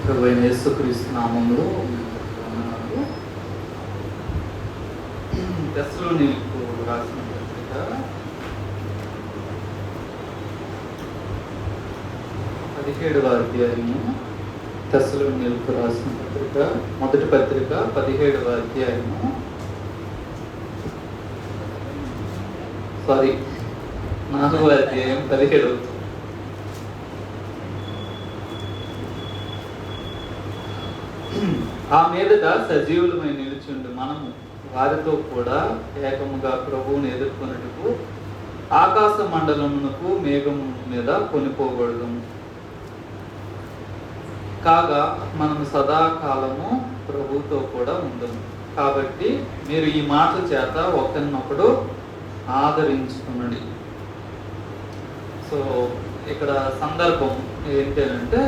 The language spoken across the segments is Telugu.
ప్రభువైన యేసుక్రీస్తు నామములో తెస్సలోనికీయులకు రాసిన పత్రిక 17వ అధ్యాయము. తెస్సలోనికీయులకు రాసిన పత్రిక మొదటి పత్రిక 17వ అధ్యాయము. 4వ అధ్యాయం 17వ. ఆ మీదట సజీవులమై నిలుచుండు మనము వారితో కూడా ఏకముగా ప్రభువుని ఎదుర్కొనుటకు ఆకాశ మండలమునకు మేఘము మీద కొనిపోబడదుము. కాగా మనము సదాకాలము ప్రభువుతో కూడా ఉండము. కాబట్టి మీరు ఈ మాట చేత ఒకరినొకడు ఆదరించుకునండి. సో ఇక్కడ సందర్భం ఏంటంటే,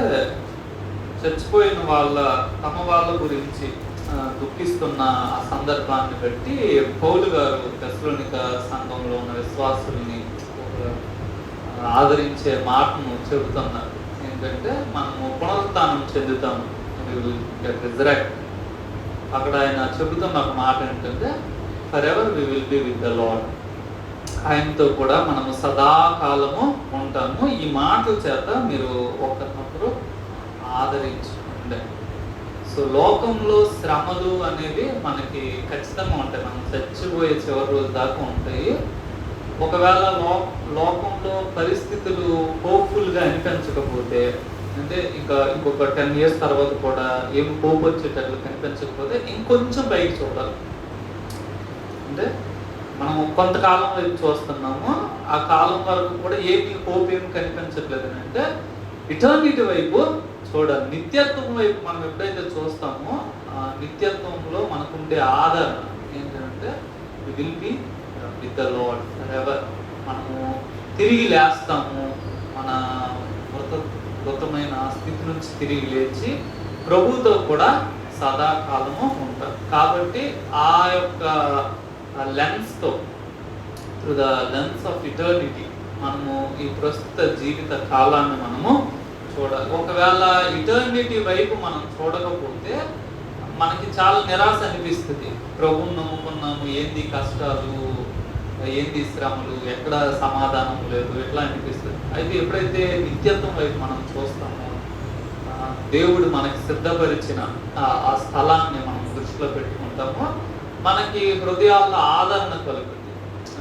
చచ్చిపోయిన తమ వాళ్ళ గురించి దుఃఖిస్తున్న ఆ సందర్భాన్ని బట్టి పౌలు గారు తెస్సలోనిక సంఘంలో ఉన్న విశ్వాసుల్ని ఆదరించే మాటను చెబుతున్నారు. ఏంటంటే, మనము పునరుత్థానం చెందుతాము, రిజరెక్ట్. అక్కడ ఆయన చెబుతున్న ఒక మాట ఏంటంటే, forever we will be with the Lord. ఆయనతో కూడా మనము సదాకాలము ఉంటాము. ఈ మాటల చేత మీరు ఒకరినొకరు ఆదరించుకుంటే. సో లోకంలో శ్రమలు అనేవి మనకి ఖచ్చితంగా ఉంటాయి. మనం చచ్చిపోయే చివరి రోజు దాకా ఉంటాయి. ఒకవేళ లోకంలో పరిస్థితులు హోప్ఫుల్గా అనిపించకపోతే, అంటే ఇంకొక 10 years తర్వాత కూడా ఏమి హోప్ వచ్చేటట్లు కనిపించకపోతే ఇంకొంచెం పైకి చూడాలి. అంటే మనము కొంతకాలం వైపు చూస్తున్నాము, ఆ కాలం వరకు కూడా హోప్ ఏమి కనిపించట్లేదు అంటే ఇటర్నిటీ వైపు చూడాలి. నిత్యత్వం వైపు మనం ఎప్పుడైతే చూస్తామో ఆ నిత్యత్వంలో మనకుండే ఆదరణ ఏంటంటే we will be with the Lord forever. మనము తిరిగి లేస్తాము, మన మృతమైన స్థితి నుంచి తిరిగి లేచి ప్రభువుతో కూడా సదాకాలము ఉంటాం. కాబట్టి ఆ యొక్క లెన్స్తో, through the lens of eternity, మనము ఈ ప్రస్తుత జీవిత కాలాన్ని మనము చూడాలి. ఒకవేళ ఇటర్నిటీ వైపు మనం చూడకపోతే మనకి చాలా నిరాశ అనిపిస్తుంది. ప్రభువుని నమ్ముకున్నాము, ఏంది కష్టాలు, ఏంది శ్రమలు, ఎక్కడ సమాధానం లేదు, ఎట్లా అనిపిస్తుంది. అయితే ఎప్పుడైతే నిత్యత్వం వైపు మనం చూస్తామో, దేవుడు మనకి సిద్ధపరిచిన ఆ స్థలాన్ని మనం దృష్టిలో పెట్టుకుంటామో, మనకి హృదయాల్లో ఆదరణ కలుగుతుంది.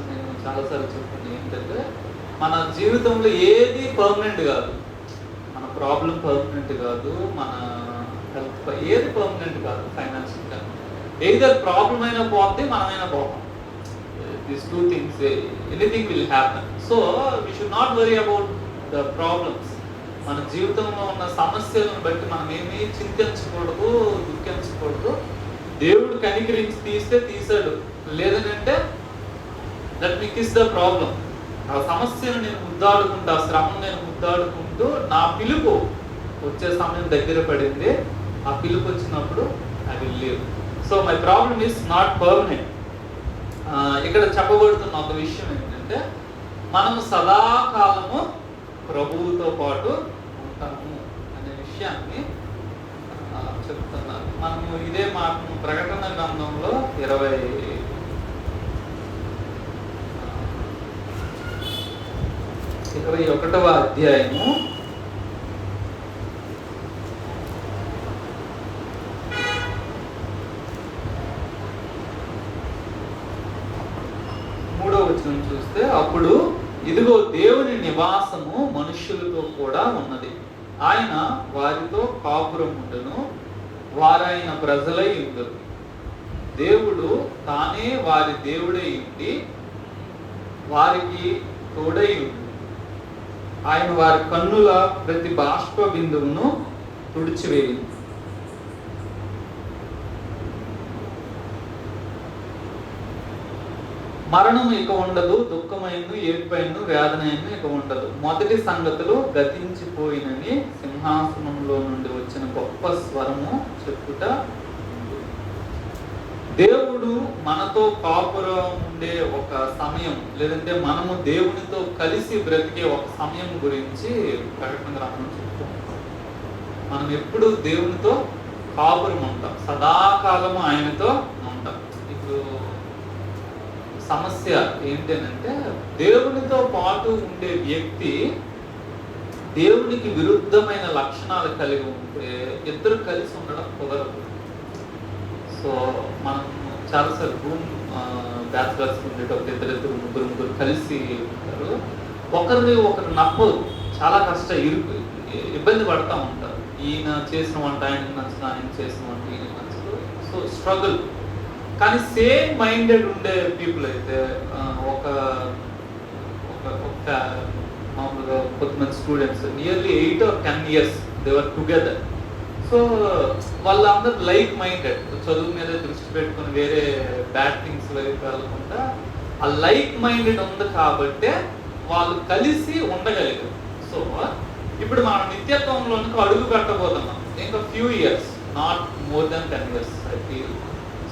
నేను చాలాసార్లు చెప్పాను ఏంటంటే, మన జీవితంలో ఏది పర్మనెంట్ కాదు. మన ప్రాబ్లం పర్మనెంట్ కాదు, మన హెల్త్ ఏది పర్మనెంట్ కాదు. ఫైనాన్షియల్గా ఎయిదర్ ప్రాబ్లం అయినా పోతే, మనమైనా పోతాం. These 2 things, anything will happen. So we should not worry about the problems. మన జీవితంలో ఉన్న సమస్యలను బట్టి మనం ఏమీ చింతించకూడదు, దుఃఖించకూడదు. దేవుడు కనికరించి తీస్తే తీసాడు, లేదనంటే that me kiss the problem. ఆ సమస్యను నేను ముద్దాడుకుంటూ, ఆ శ్రమను నేను ముద్దాడుకుంటూ, నా పిలుపు వచ్చే సమయం దగ్గర పడింది. ఆ పిలుపు వచ్చినప్పుడు I will leave. So my problem is not permanent. ఇక్కడ చెప్పబడుతున్న ఒక విషయం ఏంటంటే, మనము సదాకాలము ప్రభువుతో పాటు ఉంటాము అనే విషయాన్ని చెప్తున్నారు. మనము ఇదే మాటను ప్రకటన గ్రంథంలో 21వ అధ్యాయము 3వ వచనం చూస్తే, అప్పుడు ఇదిగో దేవుని నివాసము మనుష్యులతో కూడా ఉన్నది. ఆయన వారితో కాపురముండును, వారైన ప్రజలై ఉండును. దేవుడు తానే వారి దేవుడై ఉండి వారికి తోడై ఉండు. ఆయన వారి కన్నుల ప్రతి బాష్ప బిందువును తుడిచివేయును. మరణం ఇక ఉండదు, దుఃఖమైను, ఏడ్పైను, వేదనైను ఇక ఉండదు. మొదటి సంగతులు గతించిపోయినని సింహాసనంలో నుండి వచ్చిన గొప్ప స్వరము చెప్పుట. దేవుడు మనతో కాపురం ఉండే ఒక సమయం, లేదంటే మనము దేవునితో కలిసి బ్రతికే ఒక సమయం గురించి ప్రకటన గ్రంథం చెప్తాం. మనం ఎప్పుడు దేవునితో కాపురం ఉంటాం, సదాకాలము ఆయనతో ఉంటాం. ఇప్పుడు సమస్య ఏంటంటే దేవునితో పాటు ఉండే వ్యక్తి దేవునికి విరుద్ధమైన లక్షణాలు కలిగి ఉంటే ఇద్దరు కలిసి ఉండడం కుదరదు. సో మనం చాలాసార్లు రూమ్ బ్యాచులర్స్ ఉండేటప్పుడు ఇద్దరు ముగ్గురు కలిసి ఉంటారు. ఒకరిని ఒకరు నప్పదు, చాలా ఇబ్బంది పడతా ఉంటారు. ఈయన చేసిన వంట ఆయనకు నచ్చదు, ఆయన చేసిన వంట ఈయనకు నచ్చదు. So struggle. కానీ సేమ్ మైండెడ్ ఉండే పీపుల్ అయితే ఒక మామూలుగా కొంతమంది students nearly 8 or 10 years they were together. So వాళ్ళందరూ లైక్ మైండెడ్, చదువు మీద దృష్టి పెట్టుకుని వేరే బ్యాడ్ థింగ్స్ వైపు వెళ్ళకుండా ఆ లైక్ మైండెడ్ ఉంది కాబట్టే వాళ్ళు కలిసి ఉండగలిగారు. సో ఇప్పుడు మనం నిత్యత్వంలోనికి అడుగు పెట్టబోతున్నాం. ఇంకా few years, not more than 10 years I feel.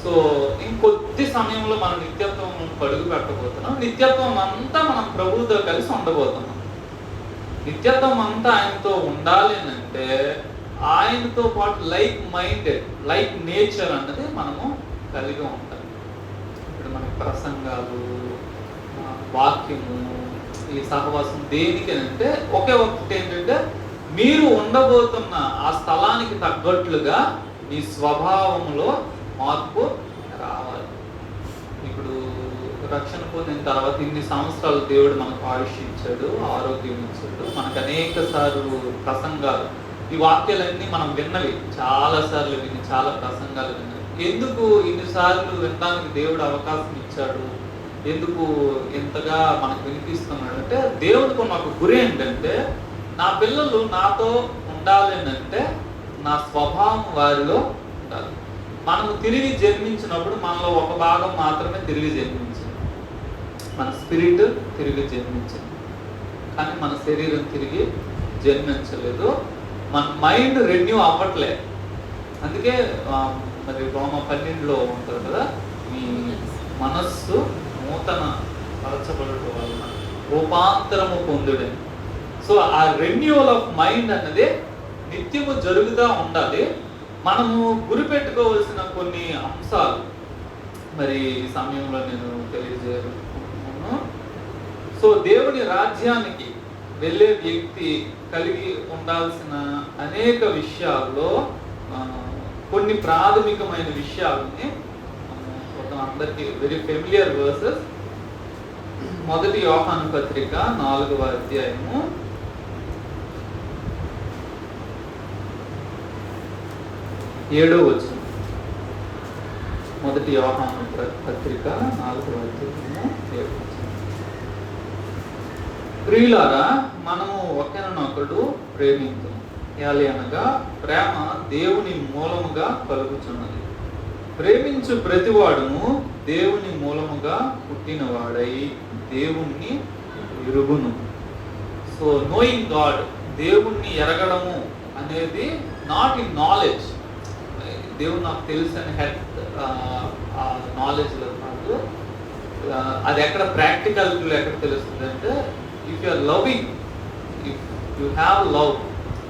So ఇంకొద్ది సమయంలో మనం నిత్యత్వంలోనికి అడుగు పెట్టబోతున్నాం. నిత్యత్వం అంతా మనం ప్రభువుతో కలిసి ఉండబోతున్నాం. నిత్యత్వం అంతా ఆయనతో ఉండాలి అంటే ఆయనతో పాటు లైక్ మైండెడ్, లైక్ నేచర్ అన్నది మనము కలిగి ఉంటాం. ఇప్పుడు మనకి ప్రసంగాలు, వాక్యము, ఈ సహవాసం దేనికి అంటే ఒకే ఒకటి ఏంటంటే మీరు ఉండబోతున్న ఆ స్థలానికి తగ్గట్లుగా మీ స్వభావంలో మార్పు రావాలి. ఇప్పుడు రక్షణ పొందిన తర్వాత ఇన్ని సంవత్సరాలు దేవుడు మనకు ఆయుష్ ఇచ్చాడు, ఆరోగ్యం ఇచ్చాడు. మనకు అనేక సార్లు ప్రసంగాలు, ఈ వాక్యాలన్నీ మనం విన్నవి, చాలా సార్లు విని, చాలా ప్రసంగాలు విన్నవి. ఎందుకు ఇన్నిసార్లు వినడానికి దేవుడు అవకాశం ఇచ్చాడు, ఎందుకు ఎంతగా మనకు వినిపిస్తున్నాడు అంటే దేవుడికి ఉన్న ఒక గురి ఏంటంటే నా పిల్లలు నాతో ఉండాలి అంటే నా స్వభావం వారిలో ఉండాలి. మనము తిరిగి జన్మించినప్పుడు మనలో ఒక భాగం మాత్రమే తిరిగి జన్మించింది, మన స్పిరిట్ తిరిగి జన్మించింది, కానీ మన శరీరం తిరిగి జన్మించలేదు. మన మైండ్ రెన్యూ అవ్వట్లే. అందుకే మరి రోమ 12లో ఉంటుంది కదా, మీ మనస్సు నూతన పరచబడటం వలన రూపాంతరము పొందుడని. సో ఆ రెన్యూవల్ ఆఫ్ మైండ్ అన్నది నిత్యము జరుగుతూ ఉండాలి. మనము గురిపెట్టుకోవాల్సిన కొన్ని అంశాలు మరి ఈ సమయంలో నేను తెలియజేయాలనుకుంటున్నాను. సో దేవుని రాజ్యానికి వెళ్ళే వ్యక్తి కలిగి ఉండాల్సిన అనేక విషయాల్లో కొన్ని ప్రాథమికమైన విషయాలని అందరికీ వెరీ ఫెమిలియర్ వర్సెస్. మొదటి యోహాను పత్రిక 4వ అధ్యాయము 7వ వచనం. మొదటి యోహాను పత్రిక 4వ అధ్యాయము 7వ వచనం. ప్రియులారా, మనము ఒకరినొకడు ప్రేమించుము, ఏలి అనగా ప్రేమ దేవుని మూలముగా కలుగుచున్నది. ప్రేమించు ప్రతివాడును దేవుని మూలముగా పుట్టినవాడై దేవుణ్ణి ఎరుగును. సో నోయింగ్ గాడ్, దేవుణ్ణి ఎరగడము అనేది నాట్ ఇన్ నాలెడ్జ్, దేవుడు నాకు తెలుసు అని నాలెడ్జ్లో కాదు. అది ఎక్కడ ప్రాక్టికల్గా ఎక్కడ తెలుస్తుంది అంటే if you are loving, if you have love,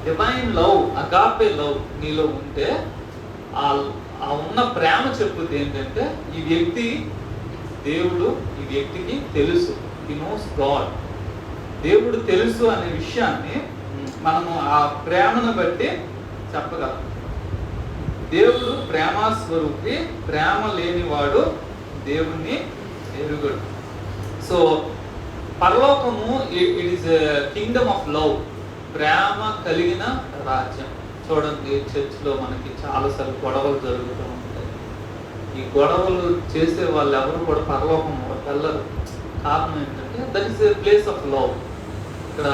divine love, agape love నీలో ఉంటే ఆ ఉన్న ప్రేమ చెప్పుద్ది ఏంటంటే ఈ వ్యక్తి దేవుడు, ఈ వ్యక్తికి తెలుసు, హి నోస్ గాడ్, దేవుడు తెలుసు అనే విషయాన్ని మనము ఆ ప్రేమను బట్టి చెప్పగలం. దేవుడు ప్రేమస్వరూపి, ప్రేమ లేనివాడు దేవుణ్ణి ఎరుగడు. సో పరలోకము it is kingdom of love, ప్రేమ కలిగిన రాజ్యం. చూడండి, చర్చ్లో మనకి చాలాసార్లు గొడవలు జరుగుతూ ఉంటాయి. ఈ గొడవలు చేసే వాళ్ళు ఎవరు కూడా పరలోకం వెళ్ళరు. కారణం ఏంటంటే that is a place of love. ఇక్కడ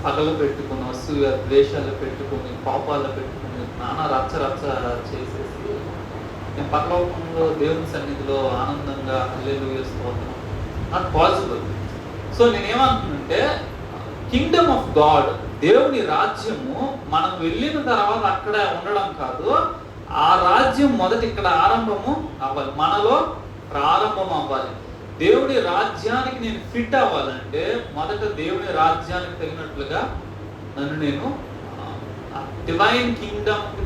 పగలు పెట్టుకుని, అసూయ ద్వేషాలు పెట్టుకుని, కోపాలు పెట్టుకుని, నానా రచ్చ చేసేసి నేను పరలోకంలో దేవుని సన్నిధిలో ఆనందంగా హల్లెలూయా స్తోత్రం, నాట్ పాసిబుల్. సో నేనేమంటున్నానంటే కింగ్డమ్ ఆఫ్ గాడ్, దేవుని రాజ్యము మనం వెళ్ళిన తర్వాత అక్కడ ఉండడం కాదు, ఆ రాజ్యం మొదటి ఇక్కడ ఆరంభము అవ్వాలి, మనలో ప్రారంభం అవ్వాలి. దేవుడి రాజ్యానికి నేను ఫిట్ అవ్వాలంటే మొదట దేవుని రాజ్యానికి తగినట్లుగా నన్ను నేను డివైన్ కింగ్డమ్కి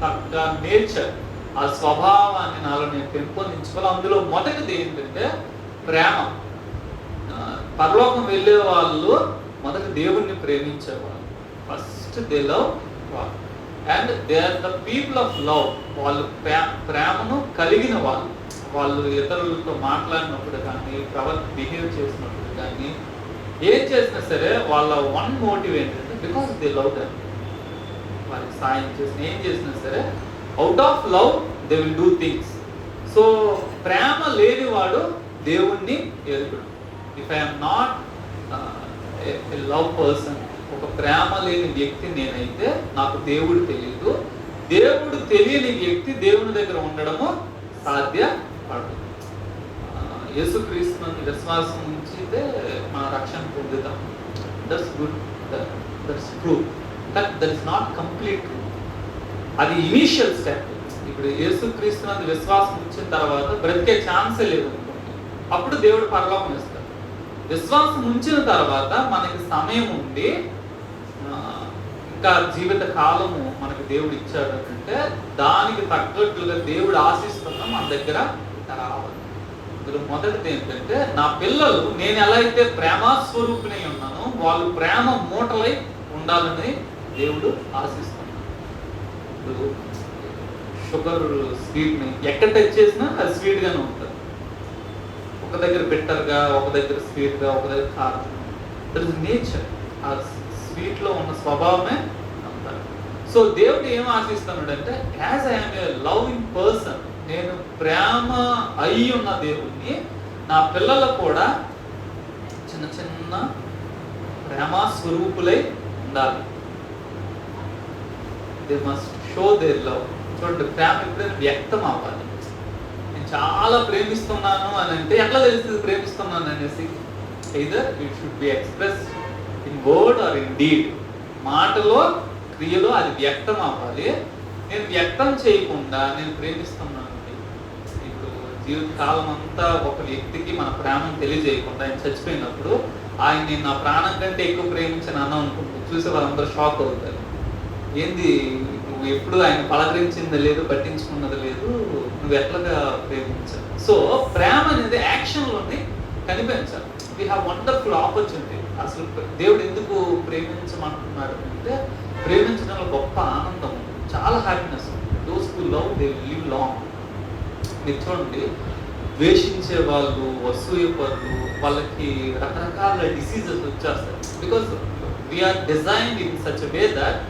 తగ్గ నేచర్, ఆ స్వభావాన్ని నాలో నేను పెంపొందించుకోవాలి. అందులో మొదటిది ఏంటంటే ప్రేమ. పరలోకం వెళ్ళే వాళ్ళు మొదట దేవుణ్ణి ప్రేమించేవాళ్ళు. First they love God and they are the people of love. వాళ్ళు ప్రేమను కలిగిన వాళ్ళు. వాళ్ళు ఇతరులతో మాట్లాడినప్పుడు కానీ, బిహేవ్ చేసినప్పుడు కానీ, ఏం చేసినా సరే వాళ్ళ వన్ మోటివ్ ఏంటంటే బికాస్ దే లవ్ దెమ్. వాళ్ళకి సాయం చేసిన ఏం చేసినా సరే out of love they will do things. So ప్రేమ లేనివాడు దేవుణ్ణి ఎరుగుడు. If I'm not a love person, ఒక ప్రేమ లేని వ్యక్తి నేనైతే నాకు దేవుడు తెలియదు. దేవుడు తెలియని వ్యక్తి దేవుని దగ్గర ఉండడము సాధ్యపడదు. యేసుక్రీస్తుని విశ్వాసం ఉంచితే మన రక్షణ పొందుతాం. That's good, that's true, but that is not complete true. అది ఇనీషియల్ స్టెప్. ఇప్పుడు యేసుక్రీస్తుని విశ్వాసం ఉంచిన తర్వాత బ్రతికే ఛాన్సే లేదు అనుకోండి, అప్పుడు దేవుడు పరలోకం ఇస్తాడు. విశ్వాసం ఉంచిన తర్వాత మనకి సమయం ఉంది, ఇంకా జీవిత కాలము మనకి దేవుడు ఇచ్చాడు అంటే దానికి తగ్గట్లుగా దేవుడు ఆశిస్తున్నా మన దగ్గర రావాలి. ఇందులో మొదటిది ఏంటంటే నా పిల్లలు నేను ఎలా అయితే ప్రేమస్వరూపిణి ఉన్నానో వాళ్ళు ప్రేమ మూటలై ఉండాలని దేవుడు ఆశిస్తున్నాడు. ఇప్పుడు షుగర్ స్వీట్ని ఎక్కడ టచ్ చేసినా అది స్వీట్గానే ఉంటుంది. ఒక దగ్గర బిట్టర్గా, ఒక దగ్గర స్వీట్గా, ఒక దగ్గర కారం. That is nature. ఆ స్వీట్లో ఉన్న స్వభావమే అంటారు. సో దేవుడు ఏం ఆశిస్తున్నాడు అంటే as I'm a loving person, నేను ప్రేమ అయి ఉన్న దేవుణ్ణి నా పిల్లలు కూడా చిన్న చిన్న ప్రేమ స్వరూపులై ఉండాలి. They must show there love. చూడండి, ప్రేమ ఎప్పుడైనా వ్యక్తం అవ్వాలి. నేను చాలా ప్రేమిస్తున్నాను అని అంటే ఎట్లా తెలుస్తుంది ప్రేమిస్తున్నాను అనేసి? Either it should be express in word or in deed. మాటలో, క్రియలో అది వ్యక్తం అవ్వాలి. నేను వ్యక్తం చేయకుండా నేను ప్రేమిస్తున్నాను, ఇప్పుడు జీవితకాలం అంతా ఒక వ్యక్తికి మన ప్రేమను తెలియజేయకుండా ఆయన చచ్చిపోయినప్పుడు ఆయన నేను నా ప్రాణం కంటే ఎక్కువ ప్రేమించిన అన్న అనుకుంటూ చూసే వాళ్ళందరూ షాక్ అవుతారు. ఏంది నువ్వు ఎప్పుడు ఆయన పలకరించింది లేదు, పట్టించుకున్నది లేదు, నువ్వు ఎట్లాగా ప్రేమించావు? సో ప్రేమ అనేది యాక్షన్లోనే కనిపించాలి. We have wonderful opportunity. అసలు దేవుడు ఎందుకు ప్రేమించమంటున్నాడు అంటే ప్రేమించడంలో గొప్ప ఆనందం, చాలా happiness. Those who love they live long. మీరు చూడండి, ద్వేషించే వాళ్ళు, వసూయపరులు, వాళ్ళకి రకరకాల డిసీజెస్ వచ్చేస్తాయి. Because we are designed in such way that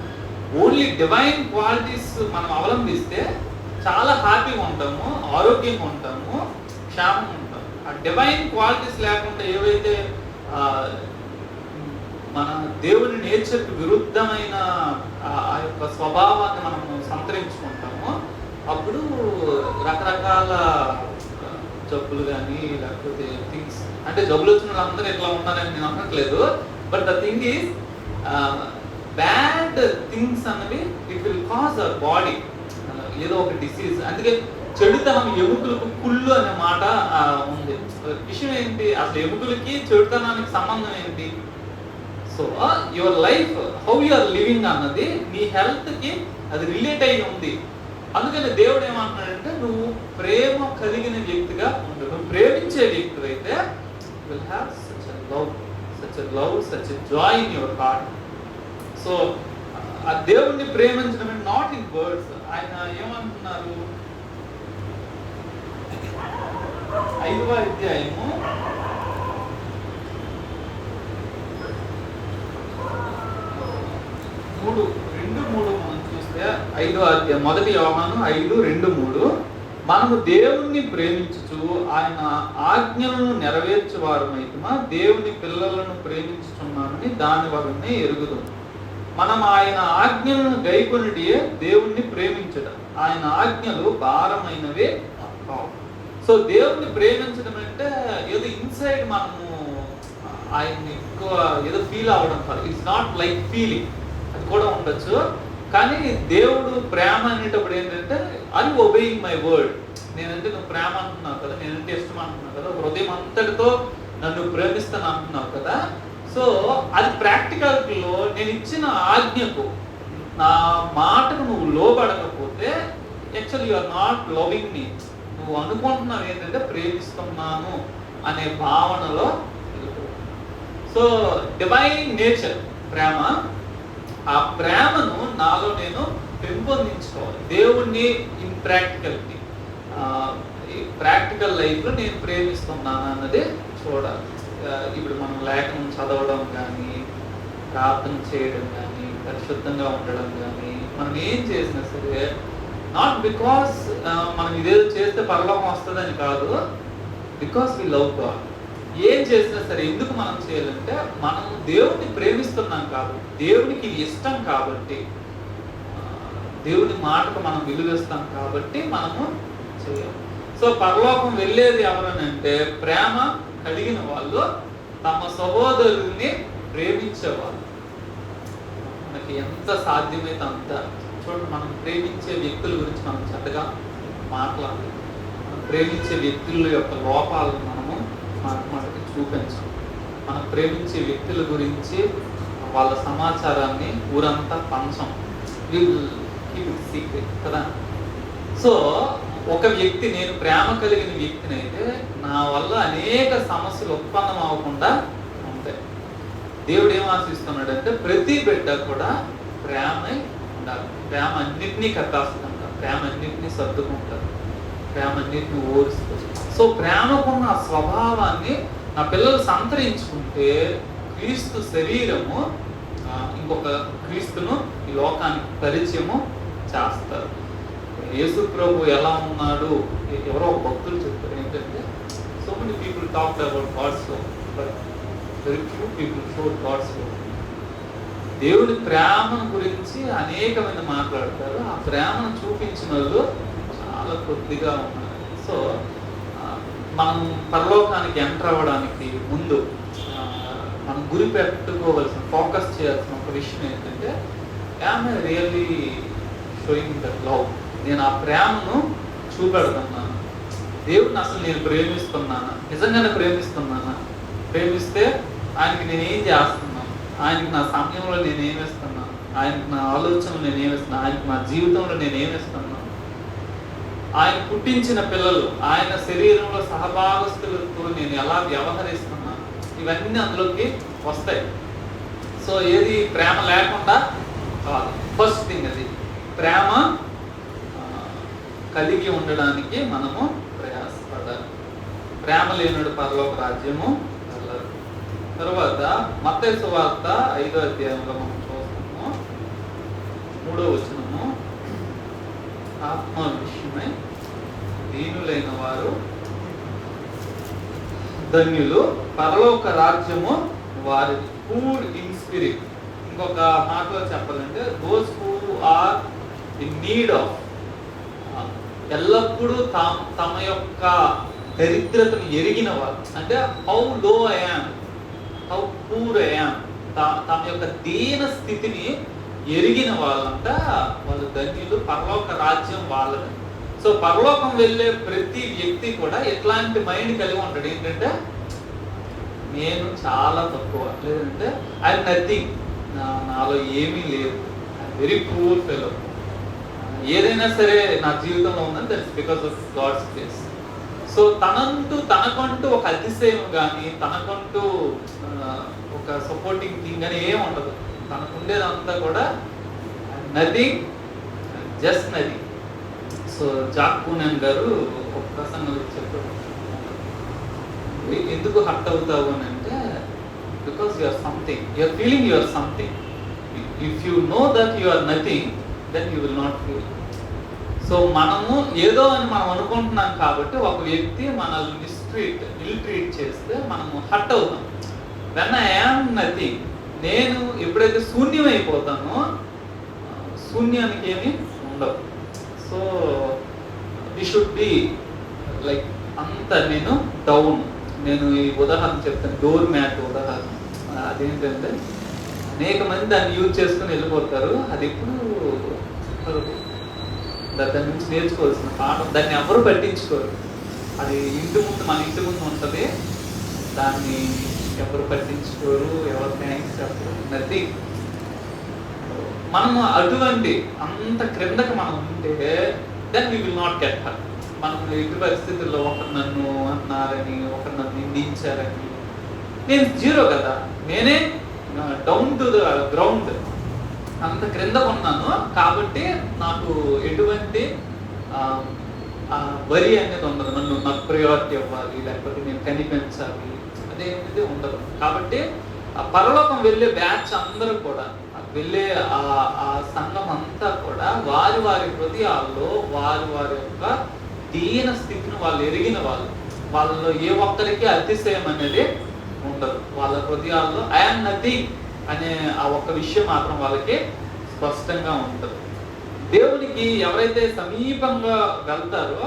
only divine qualities మనం అవలంబిస్తే చాలా హ్యాపీగా ఉంటాము, ఆరోగ్యంగా ఉంటాము, క్షేమంగా ఉంటాము. ఆ డివైన్ క్వాలిటీస్ లేకుండా ఏవైతే మన దేవుని నేచర్కి విరుద్ధమైన ఆ యొక్క స్వభావాన్ని మనము సంతరించుకుంటామో అప్పుడు రకరకాల జబ్బులు కానీ లేకపోతే థింగ్స్, అంటే జబ్బులు వచ్చిన వాళ్ళందరూ ఇట్లా ఉన్నారని నేను అనట్లేదు. But the thing is bad things అన్నవి it will cause our body ఏదో ఒక డిసీజ్. అందుకే చెడుతనం ఎముకలకు కుళ్ళు అనే మాట ఉంది. విషయం ఏంటి, అసలు ఎముకలకి చెడుతనానికి సంబంధం ఏంటి? So your life, how you are living అన్నది నీ హెల్త్కి అది రిలేట్ అయ్యి ఉంది. అందుకని దేవుడు ఏమంటున్నాడంటే నువ్వు ప్రేమ కలిగిన వ్యక్తిగా ఉండు. నువ్వు ప్రేమించే వ్యక్తి అయితే will have such a love, such a joy in your heart. So ఆ దేవుణ్ణి ప్రేమించడం నాట్ ఇన్ వర్డ్స్. ఆయన ఏమంటున్నారు, 5వ అధ్యాయము 2:3 మనం చూస్తే 5వ అధ్యాయం 1 యోహాను 5:2-3 మనము దేవుణ్ణి ప్రేమించుచు ఆయన ఆజ్ఞలను నెరవేర్చువారమైతుమా దేవుని పిల్లలను ప్రేమించుచున్నామని దాని వలనే ఎరుగుదు. మనం ఆయన ఆజ్ఞలను గైకొనుటయే దేవుణ్ణి ప్రేమించడం. ఆయన ఆజ్ఞలు భారమైనవే కావు. సో దేవుణ్ణి ప్రేమించడం అంటే ఏదో ఇన్సైడ్ మనము ఆయన్ని ఎక్కువ ఏదో ఫీల్ అవ్వడం కాదు. ఇట్స్ నాట్ లైక్ ఫీలింగ్, అది కూడా ఉండొచ్చు. కానీ దేవుడు ప్రేమ అనేటప్పుడు ఏంటంటే అది ఒబేయింగ్ మై వర్డ్. నేనంటే నువ్వు ప్రేమ అంటున్నావు కదా, నేనంటే ఇష్టం అంటున్నావు కదా, హృదయం అంతటితో నన్ను ప్రేమిస్తాను అంటున్నావు కదా. సో అది ప్రాక్టికాలిటీలో నేను ఇచ్చిన ఆజ్ఞకు నా మాటకు నువ్వు లోబడకపోతే actually you are not loving me. నువ్వు అనుకుంటున్నావు ఏంటంటే ప్రేమిస్తున్నాను అనే భావనలో. సో డివైన్ నేచర్ ప్రేమ, ఆ ప్రేమను నాలో నేను పెంపొందించుకోవాలి. దేవుణ్ణి ఇన్ ప్రాక్టికల్టీ, ప్రాక్టికల్ లైఫ్లో నేను ప్రేమిస్తున్నాను అన్నది చూడాలి. ఇప్పుడు మనం లేఖనం చదవడం కానీ, ప్రార్థన చేయడం కానీ, పరిశుద్ధంగా ఉండడం కానీ, మనం ఏం చేసినా సరే నాట్ బికాస్ మనం ఇదేదో చేస్తే పరలోకం వస్తుందని కాదు, బికాస్ వి లవ్ గాడ్. ఏం చేసినా సరే ఎందుకు మనం చేయాలంటే మనం దేవుణ్ణి ప్రేమిస్తున్నాం కాబట్టి, దేవునికి ఇది ఇష్టం కాబట్టి, దేవుని మాటకు మనం విలువిస్తాం కాబట్టి మనము చేయాలి. సో పరలోకం వెళ్ళేది ఎవరని అంటే ప్రేమ కలిగిన వాళ్ళు, తమ సహోదరుల్ని ప్రేమించేవాళ్ళు. మనకి ఎంత సాధ్యమైతే అంత. చూడండి, మనం ప్రేమించే వ్యక్తుల గురించి మనం చక్కగా మాట్లాడాలి. మనం ప్రేమించే వ్యక్తుల యొక్క లోపాలను మనము మనకి చూపించాం. మనం ప్రేమించే వ్యక్తుల గురించి వాళ్ళ సమాచారాన్ని ఊరంతా పంచం. సీక్రెట్ కదా. సో ఒక వ్యక్తి, నేను ప్రేమ కలిగిన వ్యక్తిని అయితే నా వల్ల అనేక సమస్యలు ఉత్పన్నం అవ్వకుండా ఉంటాయి. దేవుడు ఏం ఆశిస్తున్నాడంటే ప్రతి బిడ్డ కూడా ప్రేమై ఉండాలి. ప్రేమ అన్నింటినీ కట్టాల్సిందంట, ప్రేమ అన్నింటినీ సర్దుకుంటారు, ప్రేమ అన్నింటినీ ఓడిస్తుంది. సో ప్రేమకున్న ఆ స్వభావాన్ని నా పిల్లలు సంతరించుకుంటే క్రీస్తు శరీరము ఇంకొక క్రీస్తును ఈ లోకానికి పరిచయము చేస్తారు. యేసు ప్రభు ఎలా ఉన్నాడు, ఎవరో ఒక భక్తులు చెప్తారు ఏంటంటే, so many people talk about God's love but very few people showed God's love. దేవుడి ప్రేమను గురించి అనేకమంది మాట్లాడతారు, ఆ ప్రేమను చూపించిన వాళ్ళు చాలా కొద్దిగా ఉన్నారు. సో మనం పరలోకానికి ఎంటర్ అవ్వడానికి ముందు మనం గురి పెట్టుకోవాల్సిన, ఫోకస్ చేయాల్సిన ఒక విషయం ఏంటంటే, am I really showing that love. నేను ఆ ప్రేమను చూపెడుతున్నాను. దేవుడిని అసలు నేను ప్రేమిస్తున్నానా, నిజంగానే ప్రేమిస్తున్నానా? ప్రేమిస్తే ఆయనకి నేను ఏం చేస్తున్నాను, ఆయనకి నా సమయంలో నేను ఏమిస్తున్నాను, ఆయనకి నా ఆలోచనలు నేను ఏమిస్తున్నాను, ఆయనకి నా జీవితంలో నేను ఏమిస్తున్నాను, ఆయన పుట్టించిన పిల్లలు, ఆయన శరీరంలో సహభాగస్తులతో నేను ఎలా వ్యవహరిస్తున్నాను, ఇవన్నీ అందులోకి వస్తాయి. సో ఏది ప్రేమ లేకుండా కాదు. ఫస్ట్ థింగ్ అది ప్రేమ కలిగి ఉండడానికి మనము ప్రయాసపడాలి. ప్రేమ లేనుడు పరలోక రాజ్యము వెళ్ళరు. తర్వాత మత్తయి సువార్త 5వ అధ్యాయంలో మనం చూస్తాము, 3వ వచనము, ఆత్మ విషయమై దీనులైన వారు ధన్యులు, పరలోక రాజ్యము వారిది. Poor in spirit. ఇంకొక మాటలో చెప్పాలంటే those who are in need of, ఎల్లప్పుడూ తమ యొక్క దరిద్రతను ఎరిగిన వారు, అంటే how low I am, how poor I am, తమ యొక్క దీన స్థితిని ఎరిగిన వాళ్ళంట వాళ్ళు ధన్యులు, పరలోక రాజ్యం వాళ్ళని. సో పరలోకం వెళ్ళే ప్రతి వ్యక్తి కూడా ఎట్లాంటి మైండ్ కలిగి ఉంటాడు ఏంటంటే, నేను చాలా తక్కువ, లేదంటే ఐ నథింగ్, నాలో ఏమీ లేదు, ఐ వెరీ పూర్ ఫెలో. ఏదైనా సరే నా జీవితంలో ఉందని that's because of God's grace. So తనకంటూ ఒక అతిశయం కానీ, తనకంటూ ఒక సపోర్టింగ్ థింగ్ అని ఏం ఉండదు. తనకు ఉండేదంతా కూడా nothing, just nothing. So Zac Poonen గారు ఒక ప్రసంగం చెప్పారు, ఎందుకు హర్ట్ అవుతావు అని అంటే, because you are something, you are feeling you are something. If you know that you are nothing, then you will not feel. So మనము ఏదో అని మనం అనుకుంటున్నాం కాబట్టి ఒక వ్యక్తి మనల్ని ఇల్ ట్రీట్ చేస్తే మనము హర్ట్ అవుతాం. వెన్ ఐ యామ్ నథింగ్, నేను ఎప్పుడైతే శూన్యమైపోతానో శూన్యానికి ఏమి ఉండవు. So we should be like అంత నేను డౌన్. నేను ఈ ఉదాహరణ చెప్తాను, డోర్ మ్యాట్ ఉదాహరణ. అదేంటంటే అనేక మంది దాన్ని యూజ్ చేసుకుని వెళ్ళిపోతారు. అది ఎప్పుడు దాని నుంచి నేర్చుకోవాల్సిన పాఠం. దాన్ని ఎవరు పట్టించుకోరు. అది మన ఇంటి ముందు ఉంటుంది, దాన్ని ఎవరు పట్టించుకోరు, ఎవరు థ్యాంక్స్ చెప్పరు, నథింగ్. మనము అటువంటి అంత క్రిందకి మనం ఉంటే then we will not get hurt. మనం ఎట్టి పరిస్థితుల్లో ఒకరు నన్ను అన్నారని, ఒకరు నన్ను నిందించారని, నేను జీరో కదా, నేనే డౌన్ టు ద గ్రౌండ్, అంత క్రింద ఉన్నాను. కాబట్టి నాకు ఎటువంటి వరి అనేది ఉండదు. నాకు ప్రయారిటీ ఇవ్వాలి, లేకపోతే నేను కనిపించాలి అనేది ఉండదు. కాబట్టి ఆ పరలోకం వెళ్ళే బ్యాచ్ అందరూ కూడా, వెళ్ళే ఆ సంఘం అంతా కూడా వారి వారి హృదయాల్లో వారి వారి యొక్క దీన స్థితిని వాళ్ళు ఎరిగిన వాళ్ళలో ఏ ఒక్కరికి అతిశయం అనేది ఉండదు. వాళ్ళ హృదయాల్లో ఐఎమ్ నథింగ్ అనే ఆ ఒక్క విషయం మాత్రం వాళ్ళకి స్పష్టంగా ఉంటుంది. దేవునికి ఎవరైతే సమీపంగా వెళ్తారో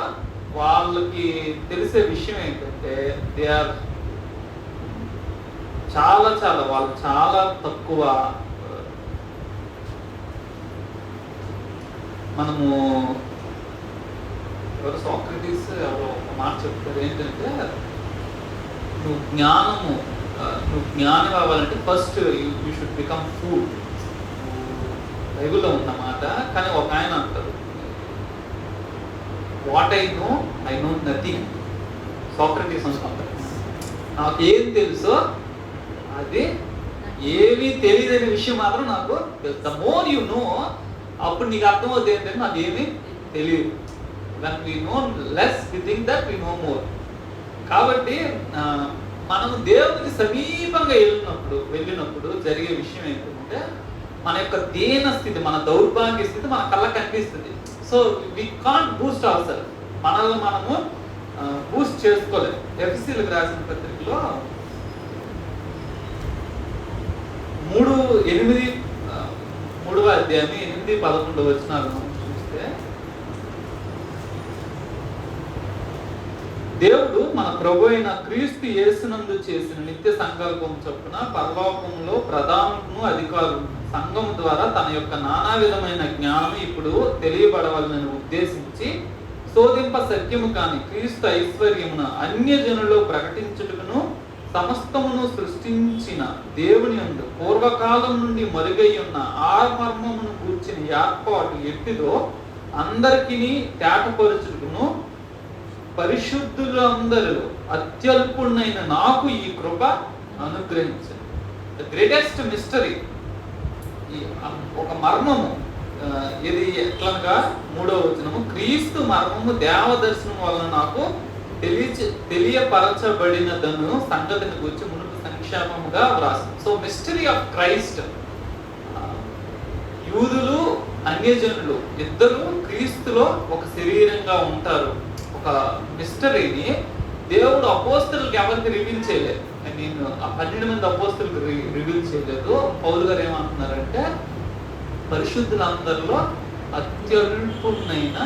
వాళ్ళకి తెలిసే విషయం ఏంటంటే దే ఆర్ వాళ్ళు చాలా తక్కువ. మనము ఎవరు సాక్రటీస్ ఎవరో ఒక మాట చెప్తారు ఏంటంటే, నువ్వు జ్ఞానం అవ్వాలంటే first you should become food. బైబిల్లో ఉన్నమాట. కానీ ఒక ఆయన అంటారు, what I know nothing. Socrates అనుకుంటారు, నాకు ఏం తెలుసో అది ఏమీ తెలియదనే విషయం మాత్రం నాకు తెలుసు. ద మోర్ యు నో, అప్పుడు నీకు అర్థమవుతుంది ఏంటంటే నాకు ఏమీ తెలియదు. when we know less we think that we know more. కాబట్టి మనము దేవునికి సమీపంగా వెళ్ళినప్పుడు జరిగే విషయం ఏంటంటే మన యొక్క దీన స్థితి, మన దౌర్భాగ్య స్థితి మన కళ్ళకు కనిపిస్తుంది. So we can't boost our self, మనల్ని మనము బూస్ట్ చేసుకోలేదు. ఎఫెసీయులకు రాసిన పత్రికలో 3:8 అధ్యాయం 8-11 వచనాలు మనం చూస్తే, దేవుడు మన ప్రభు అయిన క్రీస్తు యేసునందు చేసిన నిత్య సంకల్పం చొప్పున పరలోకంలో ప్రధానులను అధికారులు సంఘము ద్వారా తన యొక్క నానా విధమైన జ్ఞానం ఇప్పుడు తెలియబడవాలని ఉద్దేశించి శోధింప సత్యము కాని క్రీస్తు ఐశ్వర్యమున అన్యజనుల్లో ప్రకటించుటకును సమస్తమును సృష్టించిన దేవుని యందు పూర్వకాలం నుండి మరుగై ఉన్న ఆ మర్మమును కూర్చిన ఏర్పాటు ఎట్టిదో అందరికీ తేటపరుచుటకును పరిశుద్ధులందరిలో అత్యల్పుడైన నాకు ఈ కృప అనుగ్రహించింది. ద గ్రేటెస్ట్ మిస్టరీ, ఒక మర్మము. ఇది ఎట్లనగా 3వ వచనము, క్రీస్తు మర్మము దేవదర్శనం వలన నాకు తెలియపరచబడినదను సంగతిని గురించి మునుపు సంక్షేమముగా వ్రాసింది. సో మిస్టరీ ఆఫ్ క్రైస్ట్, యూదులు అన్యజనులు ఇద్దరు క్రీస్తులో ఒక శరీరంగా ఉంటారు. ఒక మిస్టరీని దేవుడు అపోస్తలులకు ఎవరికి రివీల్ చేయలేదు. నేను ఆ 12 మంది అపోస్తలులకు రివీల్ చేయలేదు. పౌలు గారు ఏమంటున్నారంటే, పరిశుద్ధులందరిలో అత్యల్పునైన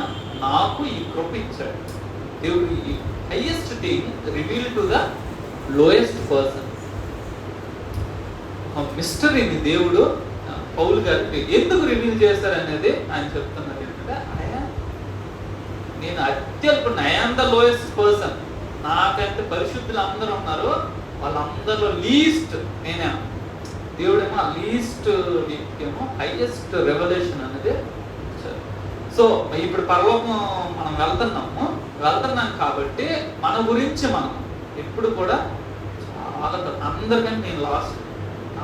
నాకు ఈ కృప ఇచ్చాడు. దేవుడు ఈ highest thing reveal to the lowest person. మిస్టరీని దేవుడు పౌలు గారికి ఎందుకు రివీల్ చేశారనేది ఆయన చెప్తున్నారు. ఏంటంటే నేను అత్యల్పుడు, I am the lowest person. నాకంటే పరిశుద్ధులు అందరూ ఉన్నారు, వాళ్ళందరిలో లీస్ట్ నేనే. దేవుడేమో ఆ లీస్ట్ ఏమో హైయెస్ట్ రెవల్యూషన్ అనేది. సో ఇప్పుడు పరలోకం మనం వెళ్తున్నాం కాబట్టి మన గురించి మనం ఎప్పుడు కూడా చాలా అందరికంటే నేను లాస్ట్,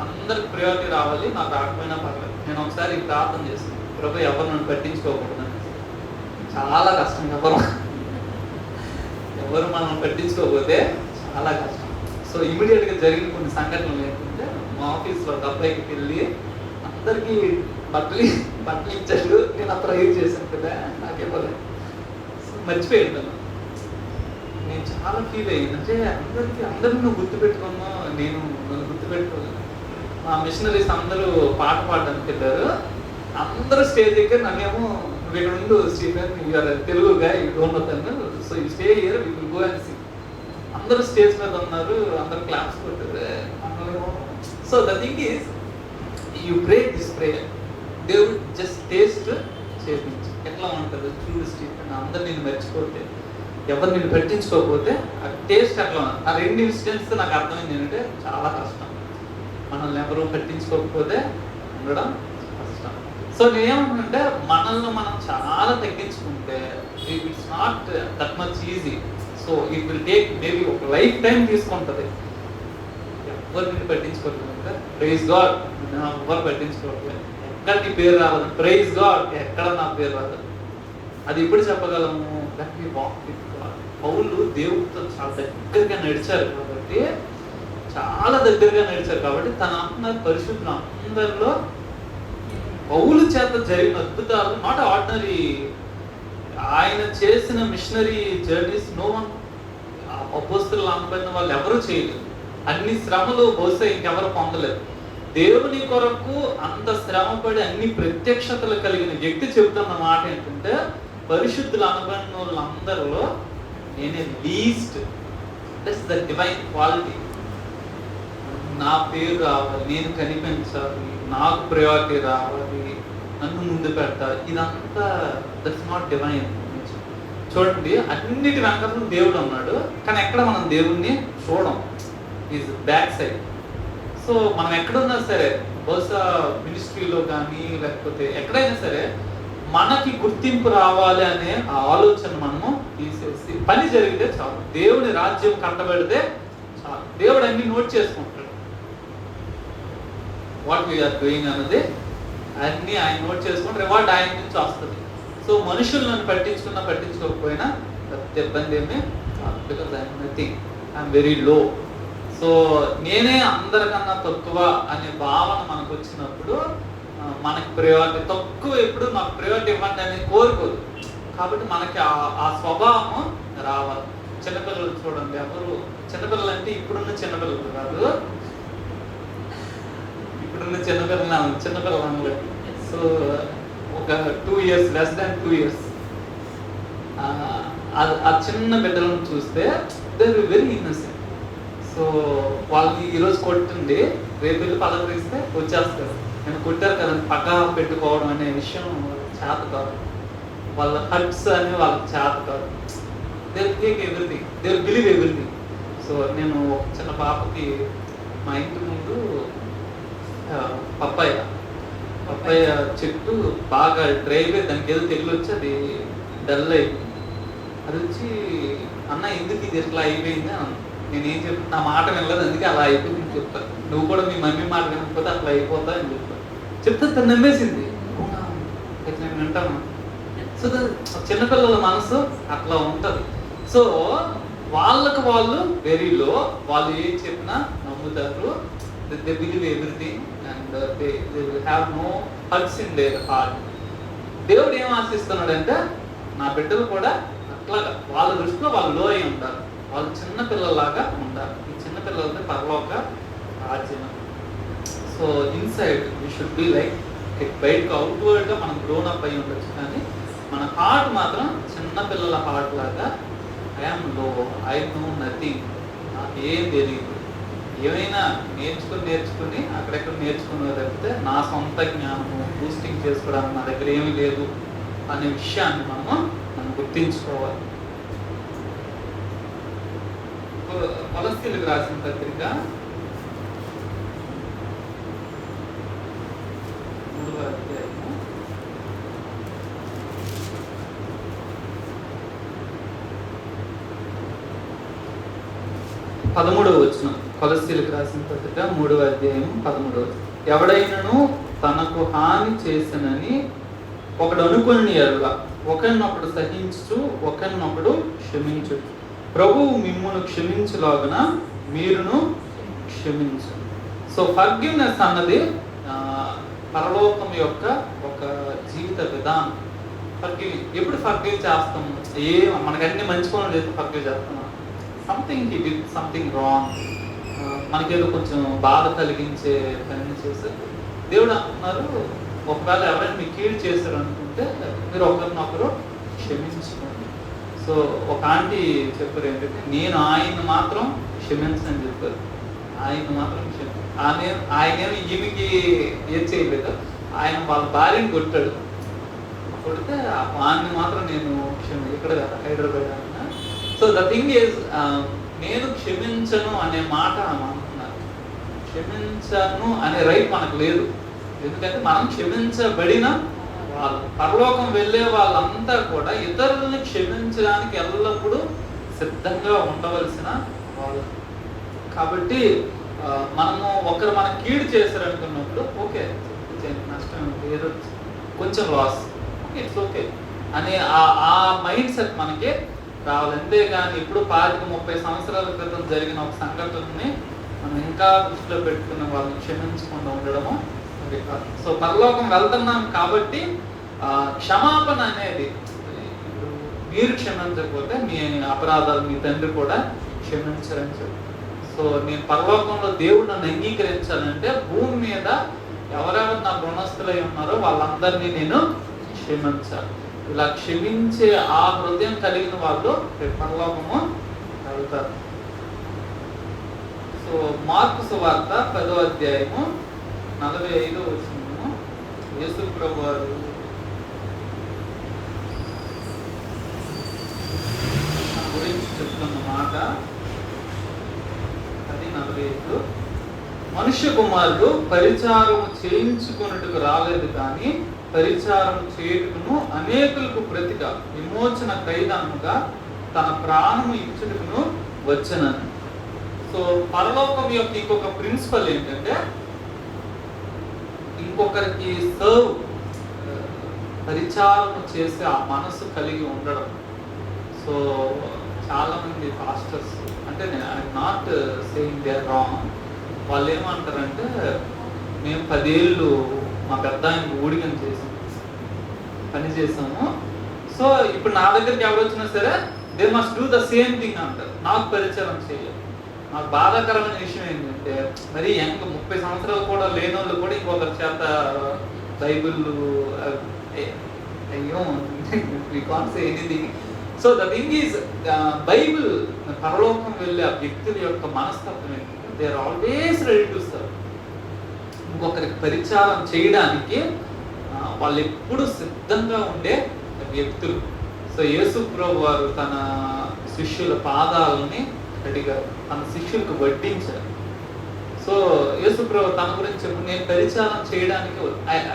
అందరికి ప్రయారిటీ రావాలి, నాకు రాకపోయినా పర్లేదు. నేను ఒకసారి ప్రార్థన చేస్తాను, ప్రభు ఎవరు నన్ను పట్టించుకోకూడదు. చాలా కష్టం, ఎవరు మనం పట్టించుకోకపోతే చాలా కష్టం. సో ఇమీడియట్గా జరిగిన కొన్ని సంఘటనలు ఏంటంటే, మా ఆఫీస్లో అబ్బాయికి వెళ్ళి అందరికీ బట్టలు ఇచ్చాడు. నేను అప్పుడు యూజ్ చేశాను కదా, నాకేమోలే మర్చిపోయాను. నేను చాలా ఫీల్ అయ్యాను. అంటే అందరినీ నువ్వు గుర్తుపెట్టుకున్నా, నేను గుర్తుపెట్టుకోలేదు. మా మిషనరీస్ అందరూ పాట పాడడానికి వెళ్ళారు. అందరూ స్టేజ్ దగ్గర నన్నేమో, నువ్వు ఇక్కడ ఉండు స్టీఫెన్, యూఆర్ తెలుగుగా you don't know Tamil, so you stay here, we will go and sing. అందరూ స్టేజ్ మీద ఉన్నారు, అందరూ క్లాప్స్ కొట్టారు. So the thing is, you pray this prayer, దేవుడు జస్ట్ టేస్ట్ చేయించి ఎట్లా ఉంటుంది చూడు స్టీఫెన్, అందరు నేను మర్చిపోతే, ఎవరు నేను పట్టించుకోకపోతే ఆ టేస్ట్ అట్లా ఉంది. ఆ 2 ఇన్సిడెంట్స్ నాకు అర్థమైంది ఏంటంటే చాలా కష్టం. మనల్ని ఎవరు పట్టించుకోకపోతే ఉండడం కష్టం. సో నేనేమంటే మనల్ని మనం చాలా తగ్గించుకుంటే it's not that much easy. So it will take maybe ఒక లైఫ్ టైం తీసుకుంటుంది. ఎవరిని పట్టించుకోవట్లేదు అంటే ప్రైజ్ గాడ్, ఎవరు పట్టించుకోవట్లేదు. ఎక్కడ నీ పేరు రావాలి, ప్రైజ్ గాడ్, ఎక్కడ నా పేరు రాదు. అది ఎప్పుడు చెప్పగలము? That we walk with God. పౌలు దేవుడితో చాలా దగ్గరగా నడిచారు కాబట్టి, చాలా దగ్గరగా నడిచారు కాబట్టి తన పరిశుద్ధులు అందరిలో పౌలు చేత జరిగిన అద్భుతాలు నాట్ ఆర్డినరీ. ఆయన చేసిన మిషనరీ జర్నీస్ నో వన్, అపోస్తలులు అనబడిన వాళ్ళు ఎవరూ చేయలేదు. అన్ని శ్రమలు బహుశా ఇంకెవరు పొందలేదు. దేవుని కొరకు అంత శ్రమపడి అన్ని ప్రత్యక్షతలు కలిగిన వ్యక్తి చెబుతున్న మాట ఏంటంటే, పరిశుద్ధులు అనబడిన వాళ్ళందరిలో నేనే least. That's the divine quality. నా పేరు రావాలి, నేను కనిపించాలి, నాకు ప్రయారిటీ రావాలి, నన్ను ముందు పెట్టాలి, ఇదంతా దట్స్ నాట్ డివైన్. చూడండి, అన్నిటి వెనకాల దేవుడు ఉన్నాడు, కానీ ఎక్కడ మనం దేవుణ్ణి చూడం. Is back side. సో మనం ఎక్కడున్నా సరే, బహుశా మినిస్ట్రీలో కానీ లేకపోతే ఎక్కడైనా సరే, మనకి గుర్తింపు రావాలి అనే ఆ ఆలోచన మనము తీసేసి పని జరిగితే చాలు. దేవుని రాజ్యం కట్టబడితే చాలు. దేవుడు అన్ని నోట్ చేసుకుంటాడు. వాట్ వీఆర్ డూయింగ్ అన్నది అన్ని ఆయన నోట్ చేసుకుని రివార్డ్ ఆయన నుంచి వస్తుంది. సో మనుషులను పట్టించుకోకపోయినా పెద్ద ఇబ్బంది ఏమీ కాదు. Because I'm nothing, I'm very low. So నేనే అందరికన్నా తక్కువ అనే భావన మనకు వచ్చినప్పుడు మనకి ప్రయారిటీ తక్కువ, ఎప్పుడు నాకు ప్రయారిటీ ఇవ్వండి అనేది కోరుకోదు. కాబట్టి మనకి ఆ స్వభావం రావాలి. చిన్నపిల్లలు చూడండి, ఎవరు చిన్నపిల్లలు అంటే ఇప్పుడున్న చిన్నపిల్లలు కాదు, ఇప్పుడున్న చిన్నపిల్లలు అనలేదు. సో ఒక 2 years, less than 2 years, ఆ చిన్న బిడ్డలను చూస్తే they are very innocent. So వాళ్ళని ఈరోజు కొట్టింది, రేపు వెళ్ళి పలకరిస్తే వచ్చేస్తారు. నేను కొట్టారు కదా పక్క పెట్టుకోవడం అనే విషయం చేత కాదు. వాళ్ళ హర్ట్స్ అని వాళ్ళకి చేత కాదు. They will take everything, they will believe everything. So నేను ఒక చిన్న పాపకి మా ఇంటి ముందు పప్పాయ చెట్టు బాగా డ్రై అయిపోయి దానికి ఏదో తెగులు వచ్చి అది డల్ అయిపోయింది. అది వచ్చి అన్న ఎందుకు ఇది ఎట్లా అయిపోయింది అని. నేనేం చెప్పి నా మాట వినలేదు, అందుకే అలా అయిపోయింది అని చెప్తాను. నువ్వు కూడా మీ మమ్మీ మాట వినకపోతే అట్లా అయిపోతా అని చెప్తే తను నమ్మేసింది. నేను వింటాను. సో చిన్నపిల్లల మనసు అట్లా ఉంటుంది. సో వాళ్ళకు వాళ్ళు వెరీలో వాళ్ళు ఏం చెప్పినా నమ్ముతారు. They believe everything and they will have no hurts in their heart. దేవుడు ఏం ఆశిస్తున్నాడంటే నా బిడ్డలు కూడా అట్లాగా వాళ్ళ దృష్టిలో వాళ్ళు లో అయి ఉంటారు. వాళ్ళు చిన్నపిల్లలాగా ఉంటారు. ఈ చిన్నపిల్లలతో పరలోక రాజ్యం. So inside we should be like, బయటకు అవుట్వర్డ్గా మనం గ్రోన్ అప్ అయి ఉండొచ్చు, కానీ మన హార్ట్ మాత్రం చిన్నపిల్లల హార్ట్ లాగా ఐఎమ్ లో, ఐ నో నథింగ్, నాకు ఏం తెలియదు, ఏమైనా నేర్చుకుని అక్కడెక్కడ నేర్చుకునే తప్పితే నా సొంత జ్ఞానము బూస్టింగ్ చేసుకోవడానికి నా దగ్గర ఏమీ లేదు అనే విషయాన్ని మనం గుర్తించుకోవాలి. కొలస్సీలకు రాసిన పత్రిక 3వ అధ్యాయము 13వ వచనం. కొలస్సీలకు రాసిన పత్రిక 3వ అధ్యాయం 13వ వచనం. ఎవడైనను తనకు హాని చేసినని ఒకడు అనుకుని ఎడల ఒకరినొకడు సహించు, ఒకరినొకడు క్షమించు. ప్రభువు మిమ్మును క్షమించులాగున మీరును క్షమించు. సో ఫర్గివ్నెస్ అన్నది పరలోకం యొక్క ఒక జీవిత విధానం. ఎప్పుడు ఫర్గివ్ చేస్తాం? మనకన్నీ మంచి పనులు చేస్తే ఫర్గివ్ చేస్తాం. Something he did something wrong, మనకేదో కొంచెం బాధ కలిగించే పని చేస్తే దేవుడు అంటున్నారు, ఒకవేళ ఎవరైనా మీకు కీడు చేశారు అనుకుంటే మీరు ఒకరినొకరు క్షమించుకోండి. సో ఒక ఆంటీ చెప్పారు ఏంటంటే, నేను ఆయన మాత్రం క్షమించని చెప్పారు. ఆయన మాత్రం ఆయనేమి ఈమెకి ఏం చేయలేదు, ఆయన వాళ్ళ భార్యని కొట్టాడు. కొడితే ఆయన్ని మాత్రం నేను ఇక్కడ హైదరాబాద్ అన్నా. సో ద థింగ్ ఈజ్, నేను క్షమించను అనే మాట అంటున్నారు. క్షమించను అనే రైట్ మనకు లేదు. ఎందుకంటే మనం క్షమించబడిన వాళ్ళు. పరలోకం వెళ్ళే వాళ్ళంతా కూడా ఇతరులని క్షమించడానికి ఎల్లప్పుడూ సిద్ధంగా ఉండవలసిన వాళ్ళు. కాబట్టి మనము ఒకరు మనం కీడు చేశారనుకున్నప్పుడు ఓకే, నష్టం ఏదో కొంచెం లాస్, ఇట్స్ ఓకే అని ఆ మైండ్ సెట్ మనకి రావాలి. అంతేగాని ఇప్పుడు 25-30 సంవత్సరాల క్రితం జరిగిన ఒక సంఘటనని మనం ఇంకా దృష్టిలో పెట్టుకున్న వాళ్ళని క్షమించకుండా ఉండడము అది కాదు. సో పరలోకం వెళ్తున్నాం కాబట్టి క్షమాపణ అనేది, మీరు క్షమించకపోతే మీ అపరాధాలు మీ తండ్రి కూడా క్షమించరని చెప్పి. సో నేను పరలోకంలో దేవుడు నన్ను అంగీకరించాలంటే భూమి మీద ఎవరెవరు నా రుణస్తులై ఉన్నారో వాళ్ళందరినీ నేను క్షమించాలి. ఇలా క్షమించే ఆ హృదయం కలిగిన వాళ్ళు పరలోకము వెళ్తారు. సో మార్కు సువార్త 10వ అధ్యాయము 45వ వచనము యేసు ప్రభు వారు గురించి చెప్తున్న మాట 10:45. మనుష్య కుమారుడు పరిచారము చేయించుకొనుటకు రాలేదు కానీ పరిచారం చేయుటకును అనేకులకు ప్రతిగా విమోచన ఖైదముగా తన ప్రాణము ఇచ్చుటకును వచ్చెనని. సో పరలోకం యొక్క ఇంకొక ప్రిన్సిపల్ ఏంటంటే ఇంకొకరికి సర్వ్ పరిచారం చేసే ఆ మనసు కలిగి ఉండడం. సో చాలా మంది పాస్టర్స్, అంటే I'm not saying they are wrong, వాళ్ళు ఏమంటారంటే మేము 10 ఏళ్ళు మా పెద్ద ఆయనకి ఊడిగం చేసాము, పని చేసాము, సో ఇప్పుడు నా దగ్గరికి ఎవరు వచ్చినా సరే they must do the same thing అంటారు. నాకు పరిచయం చేయాలి. నాకు బాధాకరమైన విషయం ఏంటంటే మరి 30 సంవత్సరాలు కూడా లేని వాళ్ళు కూడా ఇంకొకరి చేత బైబిల్ అయ్యో we can't say anything. So the thing is Bible పరలోకం వెళ్ళే ఆ వ్యక్తుల యొక్క మనస్తత్వం ఏంటంటే they are always ready to serve. ఇంకొకరికి పరిచారం చేయడానికి వాళ్ళు ఎప్పుడు సిద్ధంగా ఉండే వ్యక్తులు. సో యేసు ప్రభు వారు తన శిష్యుల పాదాలని అడిగారు, తన శిష్యులకు వడ్డించారు. సో యేసు ప్రభు తన గురించి చెప్పు, నేను పరిచారం చేయడానికి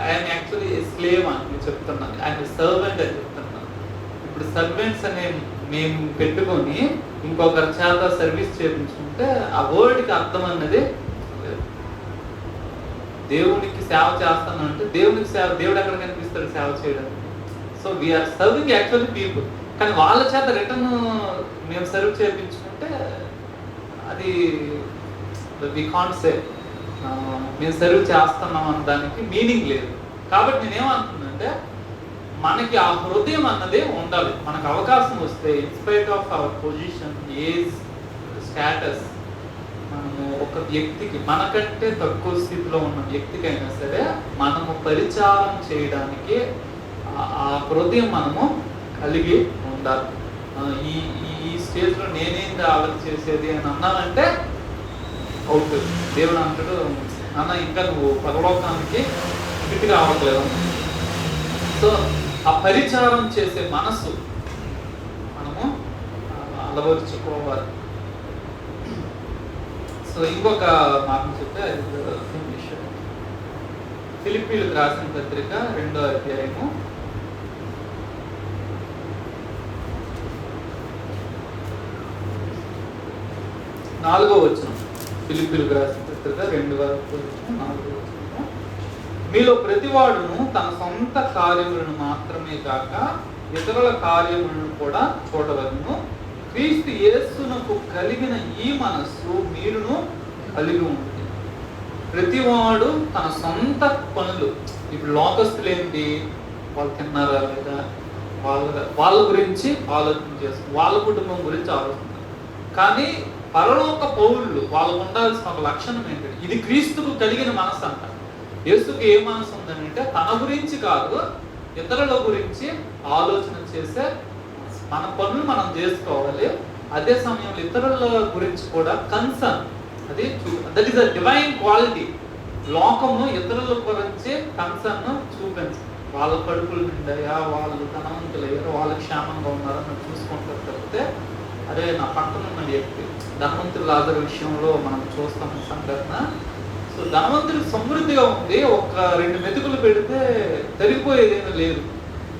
ఐఎమ్ యాక్చువల్లీ స్లేవ్ అని చెప్తున్నాను, ఆయన సర్వెంట్ అని చెప్తున్నాను. ఇప్పుడు సర్వెంట్స్ అనే మేము పెట్టుకొని ఇంకొకరి చేత సర్వీస్ చేయించుకుంటే ఆ వర్డ్కి అర్థం అన్నది దేవునికి సేవ చేస్తాను అంటే దేవునికి సేవ, దేవుడు ఎక్కడ కనిపిస్తాడు సేవ చేయడానికి? So we are serving actually people, కానీ వాళ్ళ చేత రిటర్న్ మేము సర్వ్ చేయించుకుంటే అది వి కాంట్ సే మేము సర్వ్ చేస్తున్నాం అన్న దానికి మీనింగ్ లేదు. కాబట్టి నేనేమంటున్నానంటే మనకి ఆ హృదయం అన్నది ఉండాలి. మనకు అవకాశం వస్తే in spite of our position, age, status, మనము ఒక వ్యక్తికి మనకంటే తక్కువ స్థితిలో ఉన్న వ్యక్తికైనా సరే మనము పరిచారం చేయడానికి ఆ హృదయం మనము కలిగి ఉండాలి. ఈ స్టేజ్లో నేనేంది ఆలోచన చేసేది అని అన్నానంటే అవుట్. దేవుడు అంటాడు, అన్న ఇంకా నువ్వు పరలోకానికి ఫిట్ కావట్లేదు. సో ఆ పరిచారం చేసే మనసు మనము అలవరుచుకోవాలి. సో ఇంకొక మాట చెప్తే ఫిలిప్పీలకు రాసిన పత్రిక 2వ అధ్యాయము 4వ వచనం. ఫిలిప్పీలకు రాసిన పత్రిక 2వ అధ్యాయము 4వ వచనం. మీలో ప్రతివాడును తన సొంత కార్యములను మాత్రమే కాక ఇతరుల కార్యములను కూడా చూడవలెను. క్రీస్తు యేసునకు కలిగిన ఈ మనస్సు మీరును కలిగి ఉంటుంది. ప్రతివాడు తన సొంత పనులు, ఇప్పుడు లోకస్తులు ఏంటి, వాళ్ళు తిన్నారా లేదా, వాళ్ళ గురించి ఆలోచన చేస్తారు, వాళ్ళ కుటుంబం గురించి ఆలోచిస్తారు. కానీ పరలోక పౌరులు వాళ్ళకు ఉండాల్సిన ఒక లక్షణం ఏంటంటే ఇది క్రీస్తుకు కలిగిన మనసు అంట. యేసుకు ఏ మనసు ఉందంటే తన గురించి కాదు ఇతరుల గురించి ఆలోచన చేసే మన పనులు మనం చేసుకోవాలి. అదే సమయంలో ఇతరుల గురించి కూడా కన్సర్న్, అది that is a divine quality. లోకము ఇతరుల గురించి కన్సర్న్ చూపించు, వాళ్ళ కడుపులు నిండాయా, వాళ్ళు ధనవంతులయ్యారు, వాళ్ళ క్షేమంగా ఉన్నారని చూసుకుంటారు తప్పితే అరే నా పక్కన ఉన్న వ్యక్తి ధనవంతులు లాజరు విషయంలో మనం చూస్తాం సంఘటన. సో ధనవంతుడికి సమృద్ధిగా ఉంది, ఒక 2 మెతుకులు పెడితే తరిగిపోయేదేమీ లేదు,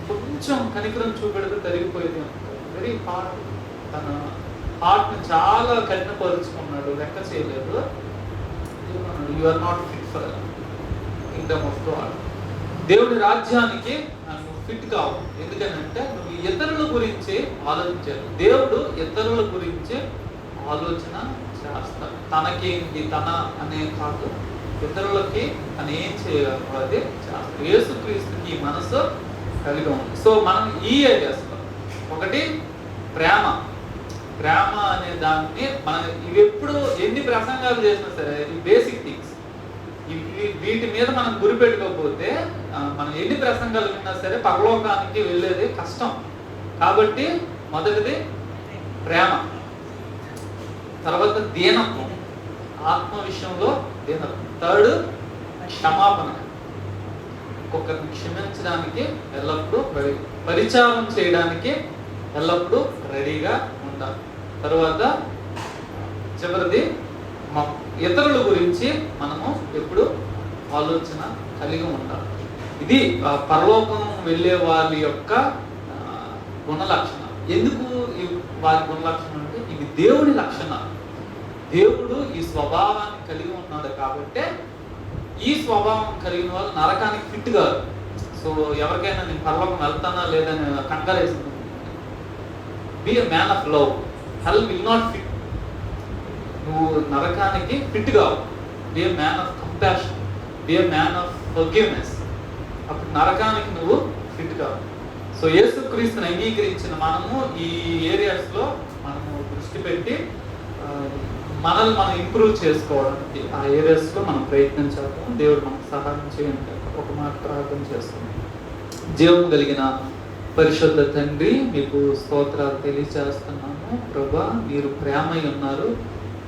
కొంచెం కనికరం చూపెడితే తరిగిపోయేది అంటారు. వెరీ హార్ట్, తన హార్ట్ని చాలా కఠినపరుచుకున్నాడు, లెక్క చేయలేదు. You are not fit for kingdom of God. దేవుడి రాజ్యానికి నువ్వు ఫిట్ కావు. ఎందుకనంటే నువ్వు ఇతరుల గురించి ఆలోచించాలి. దేవుడు ఇతరుల గురించి ఆలోచన చేస్తాడు. తనకేంటి తన అనే కాదు, ఇతరులకి తను ఏం చేయగలరు అది చేస్తాడు. యేసుక్రీస్తుకి ఈ మనసు కలిగి ఉంది. సో మనం ఈ ఏరియాస్లో ఒకటి ప్రేమ. ప్రేమ అనే దాన్ని మనం ఇవి ఎప్పుడు ఎన్ని ప్రసంగాలు చేసినా సరే ఈ బేసిక్ థింగ్స్ వీటి మీద మనం గురి పెట్టుకోకపోతే మనం ఎన్ని ప్రసంగాలు విన్నా సరే పరలోకానికి వెళ్ళేది కష్టం. కాబట్టి మొదటిది ప్రేమ, తర్వాత దీనత్వం, ఆత్మ విషయంలో దీనత్వం, థర్డ్ క్షమాపణ, ఇంకొకరిని క్షమించడానికి ఎల్లప్పుడూ పరిచారం చేయడానికి ఎల్లప్పుడూ రెడీగా ఉండాలి. తర్వాత చివరిది ఇతరుల గురించి మనము ఎప్పుడు ఆలోచన కలిగి ఉండాలి. ఇది పరలోకం వెళ్ళే వాళ్ళ యొక్క గుణలక్షణం. ఎందుకు వారి గుణలక్షణం అంటే ఇవి దేవుని లక్షణాలు. దేవుడు ఈ స్వభావాన్ని కలిగి ఉన్నాడు కాబట్టి ఈ స్వభావం కలిగిన వాళ్ళు నరకానికి ఫిట్ కాదు. సో ఎవరికైనా నేను పరలోకం వెళ్తానా లేదని కంగారేసింది, be a man of love, hell will not fit. నువ్వు నరకానికి ఫిట్ కావు. Be a man of compassion, be a man of forgiveness. అప్పుడు నరకానికి నువ్వు ఫిట్ కావు. సో యేసుక్రీస్తుని అంగీకరించిన మనము ఈ ఏరియాస్లో మనము దృష్టి పెట్టి మనల్ని మనం ఇంప్రూవ్ చేసుకోవడానికి ఆ ఏరియాస్లో మనం ప్రయత్నం చేద్దాం. దేవుడు మనకు సహాయం చేయండి. ఒక మాట ప్రార్థన చేస్తాం. జీవం కలిగిన పరిశుద్ధ తండ్రి, మీకు స్తోత్రాలు తెలియజేస్తున్నాము. ప్రభా, మీరు ప్రేమై ఉన్నారు,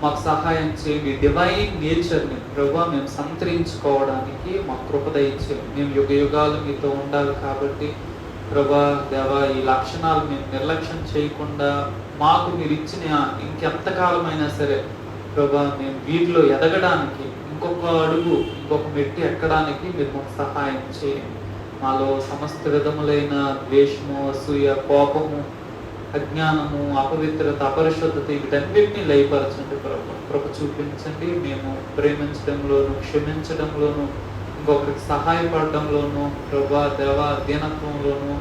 మాకు సహాయం చేయండి. డివైన్ నేచర్ని ప్రభా మేము సంతరించుకోవడానికి మాకు కృప దయచేయండి. మేము యుగ యుగాలు మీతో ఉండాలి కాబట్టి ప్రభా దేవా, ఈ లక్షణాలు మేము నిర్లక్ష్యం చేయకుండా మాకు మీరు ఇచ్చిన ఇంకెంతకాలమైనా సరే ప్రభా మేము వీటిలో ఎదగడానికి, ఇంకొక అడుగు ఇంకొక మెట్టి ఎక్కడానికి మీరు మాకు సహాయం చేయండి. మాలో సమస్త విధములైన ద్వేషము, అసూయ, కోపము, అజ్ఞానము, అపవిత్రత, అపరిశుద్ధత వీటన్నిటిని లయపరచండి ప్రభా. కృప చూపించండి. మేము ప్రేమించడంలోను, క్షమించడంలోను, ఇంకొకరికి సహాయపడడంలోను ప్రభా దేవా, దీనత్వంలోను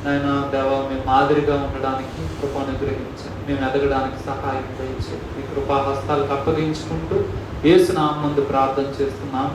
నాయన దేవా మేము మాదిరిగా ఉండడానికి కృప అనుగ్రహించండి. మేము ఎదగడానికి సహాయం చేయించండి. ఈ కృపా హస్తాలకు అప్పగించుకుంటూ యేసు నామమున ప్రార్థన చేస్తున్నాం.